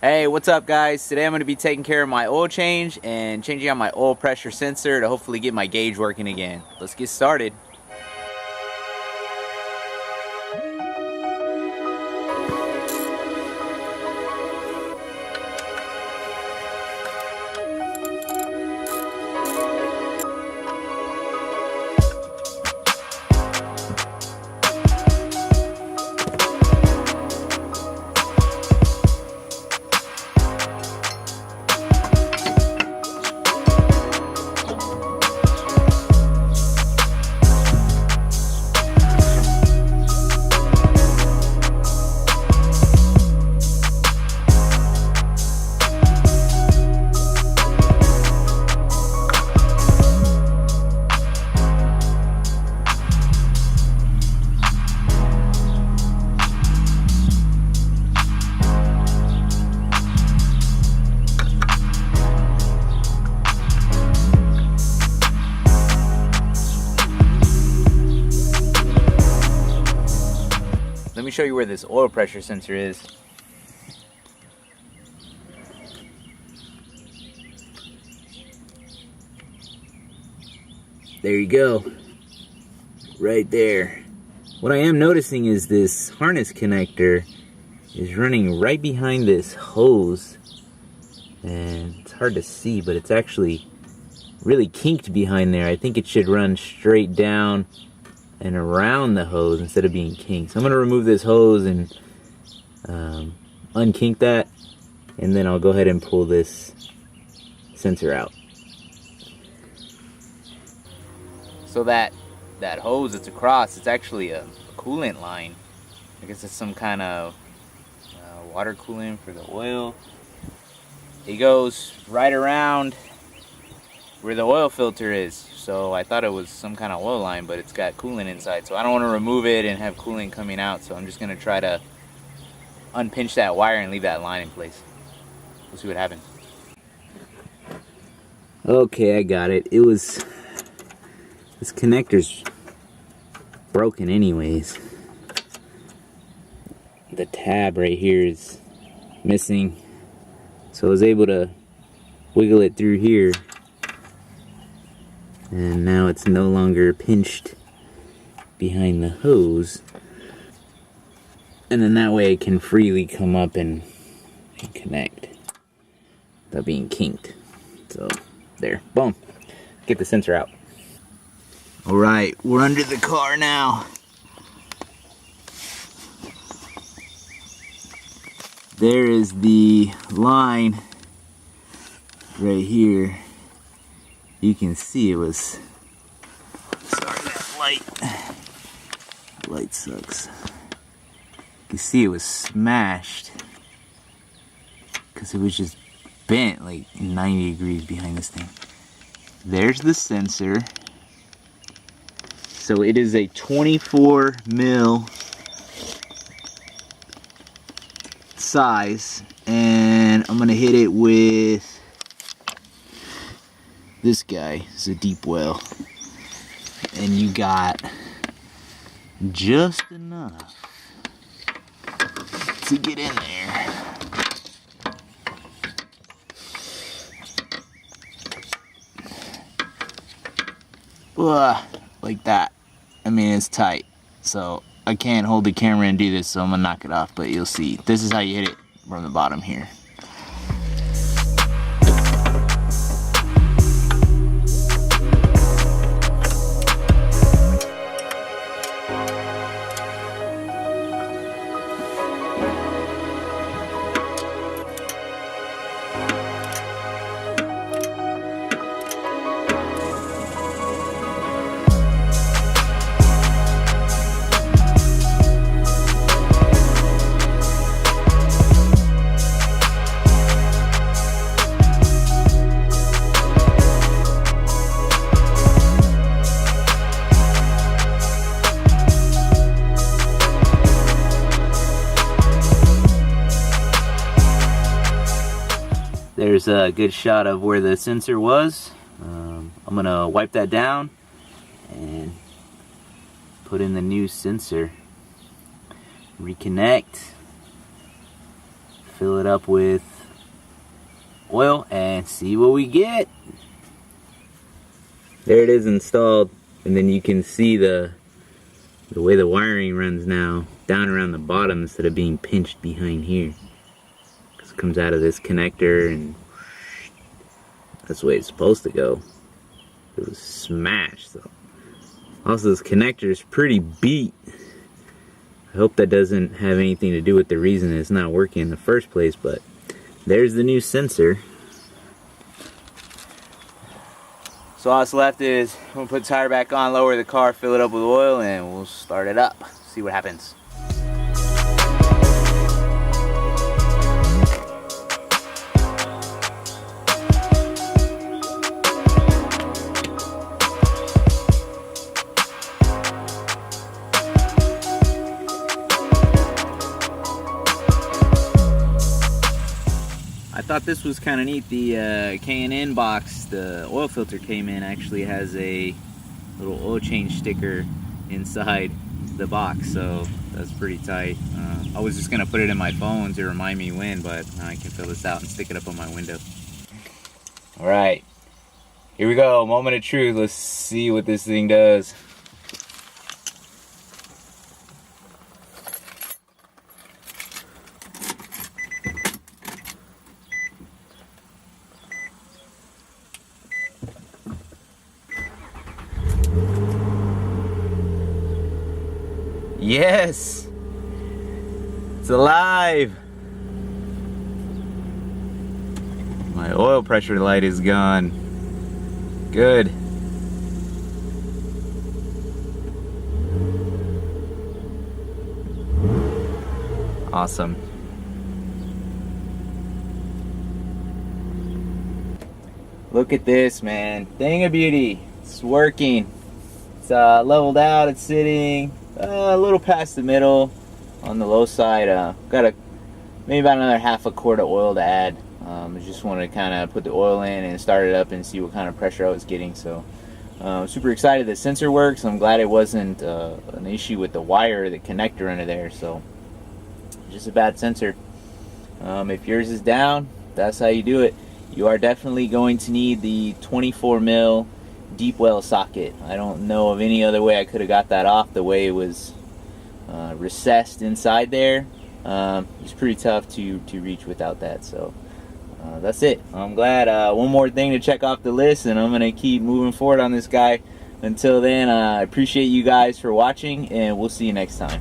Hey, what's up guys? Today I'm going to be taking care of my oil change and changing out my oil pressure sensor to hopefully get my gauge working again. Let's get started. Let me show you where this oil pressure sensor is. There you go. Right there. What I am noticing is this harness connector is running right behind this hose. And it's hard to see, but it's actually really kinked behind there. I think it should run straight down and around the hose instead of being kinked. So I'm going to remove this hose and unkink that, and then I'll go ahead and pull this sensor out. So that hose that's across, it's actually a coolant line. I guess it's some kind of water coolant for the oil. It goes right around where the oil filter is. So I thought it was some kind of oil line, but it's got coolant inside. So I don't want to remove it and have coolant coming out. So I'm just going to try to unpinch that wire and leave that line in place. We'll see what happens. Okay, I got it. This connector's broken anyways. The tab right here is missing. So I was able to wiggle it through here. And now it's no longer pinched behind the hose. And then that way it can freely come up and connect without being kinked. So there, boom. Get the sensor out. Alright, we're under the car now. There is the line right here. You can see it was, sorry that light sucks. You can see it was smashed because it was just bent like 90 degrees behind this thing. There's the sensor. So it is a 24 mil size, and I'm gonna hit it with this guy. It's a deep well, and you got just enough to get in there. Like that. I mean, it's tight, so I can't hold the camera and do this, so I'm gonna knock it off, but you'll see. This is how you hit it from the bottom here. There's a good shot of where the sensor was. I'm gonna wipe that down and put in the new sensor. Reconnect. fill it up with oil and see what we get. There it is installed, and then you can see the way the wiring runs now down around the bottom instead of being pinched behind here. Because it comes out of this connector and that's the way it's supposed to go. It was smashed. So also this connector is pretty beat. I hope that doesn't have anything to do with the reason it's not working in the first place, but there's the new sensor. So all that's left is we'll put the tire back on, lower the car, fill it up with oil, and we'll start it up. See what happens. I thought this was kind of neat. The K&N box, the oil filter came in, actually has a little oil change sticker inside the box, so that's pretty tight. I was just gonna put it in my phone to remind me when, but I can fill this out and stick it up on my window. All right, here we go, moment of truth. Let's see what this thing does. Yes! It's alive! My oil pressure light is gone. Good. Awesome. Look at this, man. Thing of beauty. It's working. It's leveled out. It's sitting a little past the middle on the low side. Got maybe about another half a quart of oil to add. I just wanted to kind of put the oil in and start it up and see what kind of pressure I was getting. So super excited the sensor works. I'm glad it wasn't an issue with the wire, the connector under there. So just a bad sensor. If yours is down, that's how you do it. You are definitely going to need the 24 mil deep well socket. I don't know of any other way I could have got that off the way it was recessed inside there. It's pretty tough to reach without that. So that's it. I'm glad. One more thing to check off the list, and I'm gonna keep moving forward on this guy. Until then, I appreciate you guys for watching, and we'll see you next time.